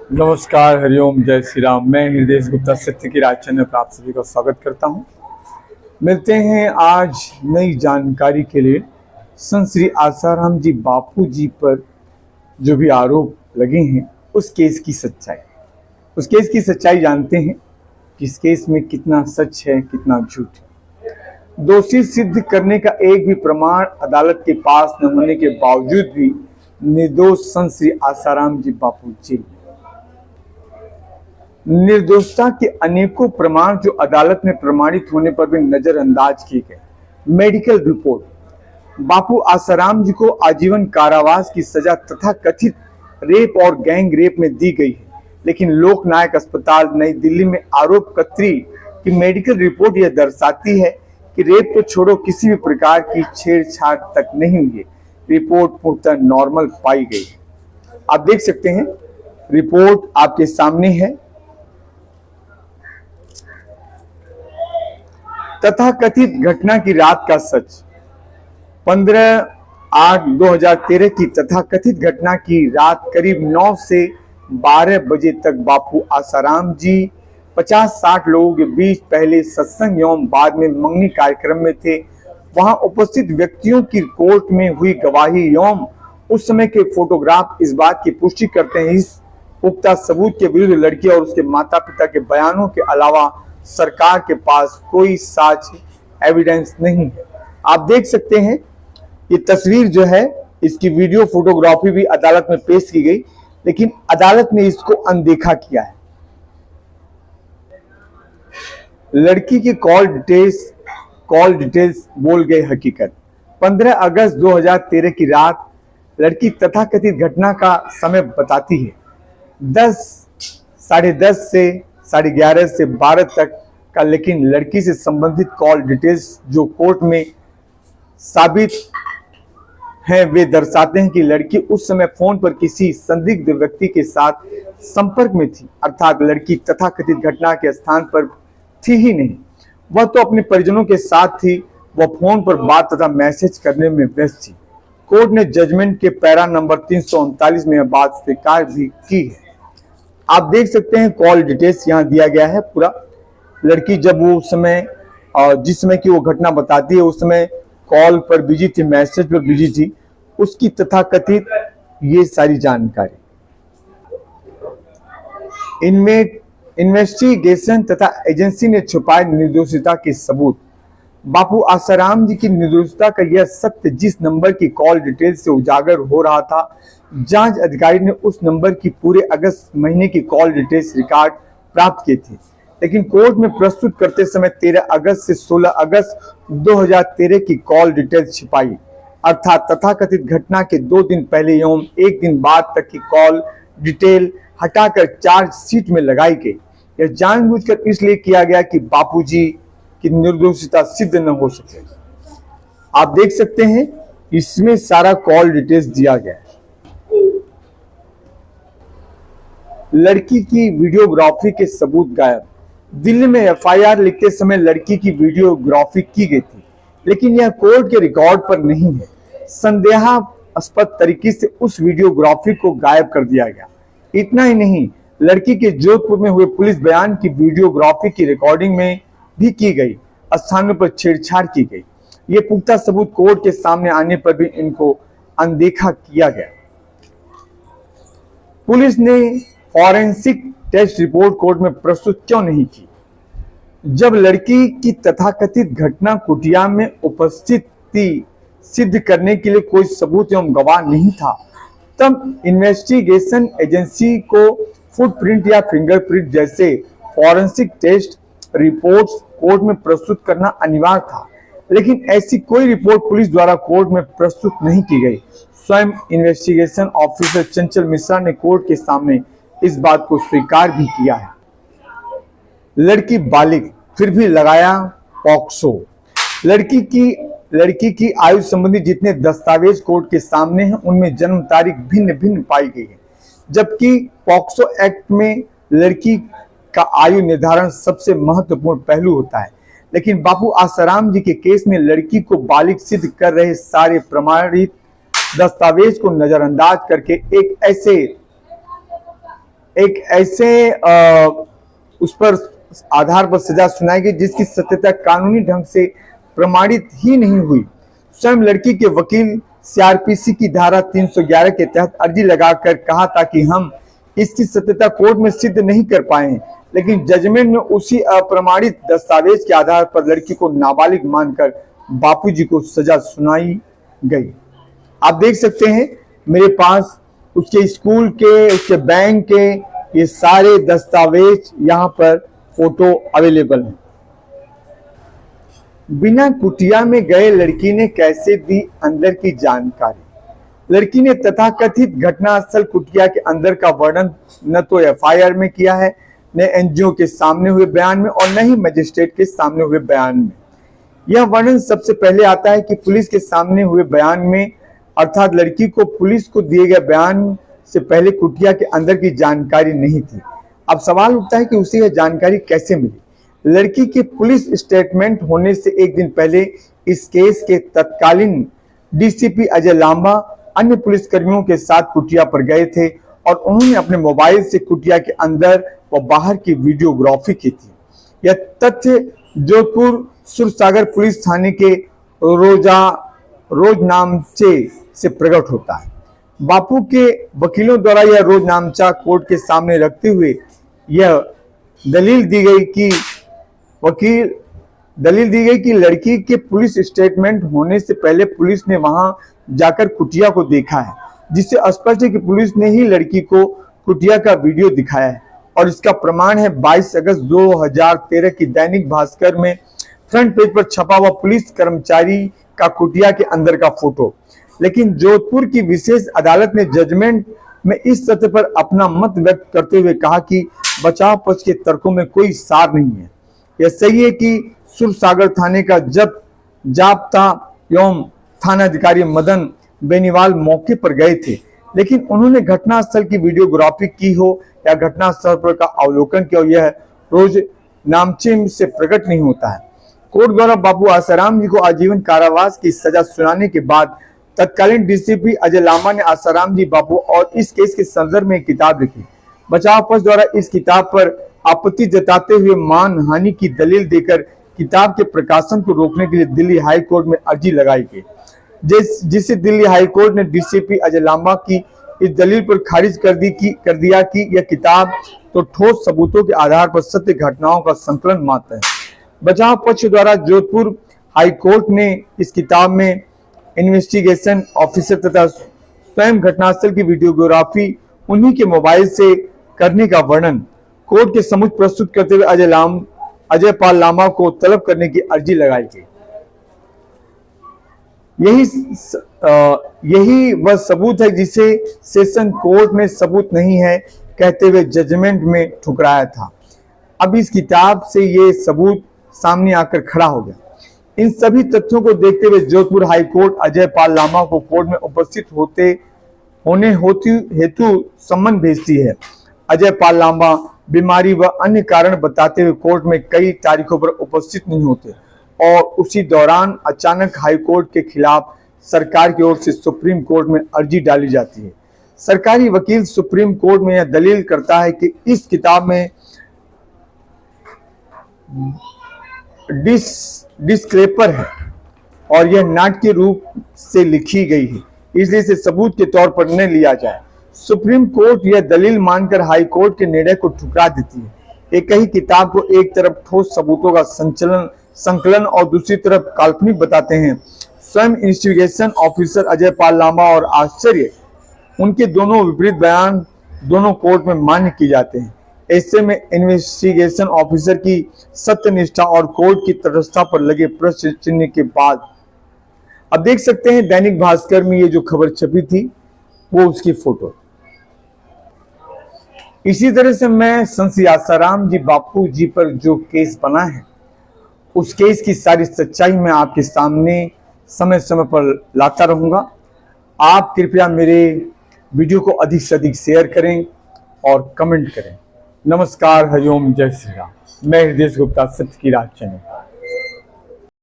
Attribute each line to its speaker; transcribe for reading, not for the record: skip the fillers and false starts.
Speaker 1: नमस्कार, हरिओम, जय श्री राम। मैं हृदय गुप्ता सत्य की राज चैनल पर आप सभी का स्वागत करता हूं। मिलते हैं आज नई जानकारी के लिए। संत श्री आसाराम जी बापू जी पर जो भी आरोप लगे हैं उस केस की सच्चाई जानते हैं कि इस केस में कितना सच है, कितना झूठ है। दोषी सिद्ध करने का एक भी प्रमाण अदालत के पास न होने के बावजूद भी निर्दोष संत श्री आसाराम जी बापू जेल में। निर्दोषता के अनेकों प्रमाण जो अदालत में प्रमाणित होने पर भी नजरअंदाज किए गए। मेडिकल रिपोर्ट, बापू आसाराम जी को आजीवन कारावास की सजा तथा कथित रेप और गैंग रेप में दी गई है, लेकिन लोकनायक अस्पताल नई दिल्ली में आरोप कतरी की मेडिकल रिपोर्ट यह दर्शाती है कि रेप को छोड़ो किसी भी प्रकार की छेड़छाड़ तक नहीं हुई है। रिपोर्ट पूर्णतः नॉर्मल पाई गई है। आप देख सकते हैं, रिपोर्ट आपके सामने है। तथाकथित घटना की रात का सच। 15/8/2013 की तथाकथित घटना की रात करीब 9 से 12 बजे तक बापू आसाराम जी 50-60 लोगों के बीच पहले सत्संग एवं बाद में मंगनी कार्यक्रम में थे। वहां उपस्थित व्यक्तियों की कोर्ट में हुई गवाही एवं उस समय के फोटोग्राफ इस बात की पुष्टि करते हैं। इस पुख्ता सबूत के विरुद्ध लड़की और उसके माता पिता के बयानों के अलावा सरकार के पास कोई साक्ष्य एविडेंस नहीं है। आप देख सकते हैं, ये तस्वीर जो है इसकी वीडियो फोटोग्राफी भी अदालत में पेश की गई, लेकिन अदालत ने इसको अनदेखा किया है। लड़की की कॉल डिटेल्स बोल गए हकीकत। 15 अगस्त 2013 की रात लड़की तथाकथित घटना का समय बताती है 10, 10:30 से 12 तक का, लेकिन लड़की से संबंधित कॉल डिटेल्स जो कोर्ट में साबित हैं वे दर्शाते हैं कि लड़की उस समय फोन पर किसी संदिग्ध व्यक्ति के साथ संपर्क में थी, अर्थात लड़की तथाकथित घटना के स्थान पर थी ही नहीं। वह तो अपने परिजनों के साथ थी, वह फोन पर बात तथा मैसेज करने में व्यस्त थी। कोर्ट ने जजमेंट के पैरा नंबर 339 में यह बात स्वीकार भी की है। आप देख सकते हैं, कॉल डिटेल्स यहाँ दिया गया है पूरा। लड़की जब वो उस समय जिस समय की वो घटना बताती है उस समय कॉल पर बिजी थी, मैसेज पर बिजी थी, उसकी तथाकथित ये सारी जानकारी। इनमें इन्वेस्टिगेशन तथा एजेंसी ने छुपाए निर्दोषिता के सबूत। बापू आसाराम जी की निर्दोषिता का यह सत्य जिस नंबर की कॉल डिटेल से उजागर हो रहा था, जांच अधिकारी ने उस नंबर की पूरे अगस्त महीने की कॉल डिटेल्स रिकॉर्ड प्राप्त किए थे, लेकिन कोर्ट में प्रस्तुत करते समय 13 अगस्त से 16 अगस्त 2013 की कॉल डिटेल्स छिपाई, अर्थात तथाकथित घटना के 2 दिन पहले एवं 1 दिन बाद तक की कॉल डिटेल हटाकर चार्जशीट में लगाई गई। यह जानबूझकर इसलिए किया गया कि बापूजी की निर्दोषिता सिद्ध न हो सके। आप देख सकते हैं, इसमें सारा कॉल डिटेल्स दिया गया है। लड़की की वीडियोग्राफी के सबूत गायब। दिल्ली में एफआईआर लिखते समय लड़की की वीडियोग्राफी की गई थी, लेकिन यह कोर्ट के रिकॉर्ड पर नहीं है। संदेहास्पद तरीके से उस वीडियोग्राफी को गायब कर दिया गया। इतना ही नहीं, लड़की के जोधपुर में हुए पुलिस बयान की वीडियोग्राफी की रिकॉर्डिंग में भी की गई स्थानों पर छेड़छाड़ की गई। ये पुख्ता सबूत कोर्ट के सामने आने पर भी इनको अनदेखा किया गया। पुलिस ने फॉरेंसिक टेस्ट रिपोर्ट कोर्ट में प्रस्तुत क्यों नहीं की? जब लड़की की तथाकथित घटना कुटिया में उपस्थिति सिद्ध करने के लिए कोई सबूत एवं गवाह नहीं था, तब इन्वेस्टिगेशन एजेंसी को फुटप्रिंट या फिंगरप्रिंट जैसे फॉरेंसिक टेस्ट रिपोर्ट्स कोर्ट में प्रस्तुत करना अनिवार्य था, लेकिन ऐसी कोई रिपोर्ट पुलिस द्वारा कोर्ट में प्रस्तुत नहीं की गई। स्वयं इन्वेस्टिगेशन ऑफिसर चंचल मिश्रा ने कोर्ट के सामने इस बात को स्वीकार भी किया है। लड़की बालिग फिर भी लगाया पॉक्सो। लड़की की आयु संबंधी जितने दस्तावेज कोर्ट के सामने हैं उनमें जन्म तारीख भिन्न भिन्न पाई गई है, जबकि पॉक्सो एक्ट में लड़की का आयु निर्धारण सबसे महत्वपूर्ण पहलू होता है। लेकिन बापू आसाराम जी के केस में लड़की को बालिग सिद्ध कर रहे सारे प्रमाणित दस्तावेज को नजरअंदाज करके एक ऐसे उस पर आधार पर सजा सुनाई गई जिसकी सत्यता कानूनी ढंग से प्रमाणित ही नहीं हुई। स्वयं लड़की के वकील सीआरपीसी की धारा 311 के तहत अर्जी लगाकर कहा था कि हम इसकी सत्यता कोर्ट में सिद्ध नहीं कर पाए हैं, लेकिन जजमेंट में उसी अप्रमाणित दस्तावेज के आधार पर लड़की को नाबालिग मानकर बापूजी को सजा सुनाई गई। आप देख सकते हैं मेरे पास उसके स्कूल के, उसके बैंक के ये सारे दस्तावेज यहाँ पर फोटो अवेलेबल हैं। बिना कुटिया में गए लड़की ने कैसे दी अंदर की जानकारी। लड़की ने तथाकथित घटनास्थल कुटिया के अंदर का वर्णन न तो एफआईआर में किया है, न एनजीओ के सामने हुए बयान में और न ही मजिस्ट्रेट के सामने हुए बयान में। यह वर्णन सबसे पहले आता है कि पुलिस के सामने हुए बयान में, अर्थात लड़की को पुलिस को दिए गए बयान से पहले कुटिया के अंदर की जानकारी नहीं थी। अब सवाल उठता है कि उसे यह जानकारी कैसे मिली। लड़की के पुलिस स्टेटमेंट होने से एक दिन पहले इस केस के तत्कालीन डीसीपी अजय लांबा अन्य पुलिसकर्मियों के साथ कुटिया पर गए थे और उन्होंने अपने मोबाइल से कुटिया के अंदर व बाहर की वीडियोग्राफी की थी। यह तथ्य जोधपुर सुरसागर पुलिस थाने के रोजनामचे से प्रकट होता है। बापू के वकीलों द्वारा यह रोजनामचा कोर्ट के सामने रखते हुए यह दलील दी गई कि लड़की के पुलिस स्टेटमेंट होने से पहले पुलिस ने वहां जाकर कुटिया को देखा है, जिससे स्पष्ट है कि पुलिस ने ही लड़की को कुटिया का वीडियो दिखाया है। और इसका प्रमाण है 22 अगस्त 2013 की दैनिक भास्कर में फ्रंट पेज पर छपा हुआ पुलिस कर्मचारी का कुटिया के अंदर का फोटो। लेकिन जोधपुर की विशेष अदालत ने जजमेंट में इस तथ्य पर अपना मत व्यक्त करते हुए कहा कि बचाव पक्ष के तर्कों में कोई सार नहीं है। यह सही है कि सुरसागर थाने का जाब्ता एवं थानाधिकारी मदन बेनीवाल मौके पर गए थे, लेकिन उन्होंने घटनास्थल की वीडियोग्राफी की हो या घटनास्थल पर का अवलोकन किया, यह रोजनामचे से प्रकट नहीं होता है। कोर्ट द्वारा बाबू आसाराम जी को आजीवन कारावास की सजा सुनाने के बाद तत्कालीन डीसीपी अजय लांबा ने आसाराम जी बाबू और इस केस के संदर्भ में एक किताब लिखी। बचाव पक्ष द्वारा इस किताब पर आपत्ति जताते हुए मानहानि की दलील देकर किताब के प्रकाशन को रोकने के लिए दिल्ली हाई कोर्ट में अर्जी लगाई गई, जिसे दिल्ली हाई कोर्ट ने डीसीपी अजय लांबा की इस दलील पर खारिज कर दिया कि यह किताब तो ठोस सबूतों के आधार पर सत्य घटनाओं का संकलन मात्र है। बचाव पक्ष द्वारा जोधपुर हाई कोर्ट ने इस किताब में इन्वेस्टिगेशन ऑफिसर तथा स्वयं घटनास्थल की वीडियोग्राफी उन्हीं के मोबाइल से करने का वर्णन कोर्ट के सम्मुख प्रस्तुत करते हुए अजय पाल लांबा को तलब करने की अर्जी लगाई गई। यही वह सबूत है जिसे सेशन कोर्ट ने सबूत नहीं है कहते हुए जजमेंट में ठुकराया था। अब इस किताब से ये सबूत सामने आकर खड़ा हो गया। इन सभी तथ्यों को देखते हुए जोधपुर हाई कोर्ट अजय पाल लांबा को कोर्ट में उपस्थित होने हेतु सम्मन भेजती है। अजय पाल लांबा बीमारी व अन्य कारण बताते हुए कोर्ट में कई तारीखों पर उपस्थित नहीं होते और उसी दौरान अचानक हाई कोर्ट के खिलाफ सरकार की ओर से सुप्रीम कोर्ट में अर्जी डाली जाती है। सरकारी वकील सुप्रीम कोर्ट में यह दलील करता है कि इस किताब में डिस्क्लेपर है और यह नाटकीय रूप से लिखी गई है, इसलिए इसे सबूत के तौर पर न लिया जाए। सुप्रीम कोर्ट यह दलील मानकर हाई कोर्ट के निर्णय को ठुकरा देती है। एक ही किताब को एक तरफ ठोस सबूतों का संकलन और दूसरी तरफ काल्पनिक बताते हैं। स्वयं इन्वेस्टिगेशन ऑफिसर अजय पाल लांबा और आश्चर्य उनके दोनों विपरीत बयान दोनों कोर्ट में मान्य किए जाते हैं। ऐसे में इन्वेस्टिगेशन ऑफिसर की सत्यनिष्ठा और कोर्ट की तटस्थता पर लगे प्रश्न चिन्ह के बाद अब देख सकते हैं दैनिक भास्कर में ये जो खबर छपी थी वो उसकी फोटो। इसी तरह से मैं संत आसाराम जी बापू जी पर जो केस बना है उस केस की सारी सच्चाई मैं आपके सामने समय समय पर लाता रहूंगा। आप कृपया मेरे वीडियो को अधिक से अधिक शेयर करें और कमेंट करें। नमस्कार, हरिओम, जय श्री राम। मैं हृदय गुप्ता, सत्य की राह चैनल।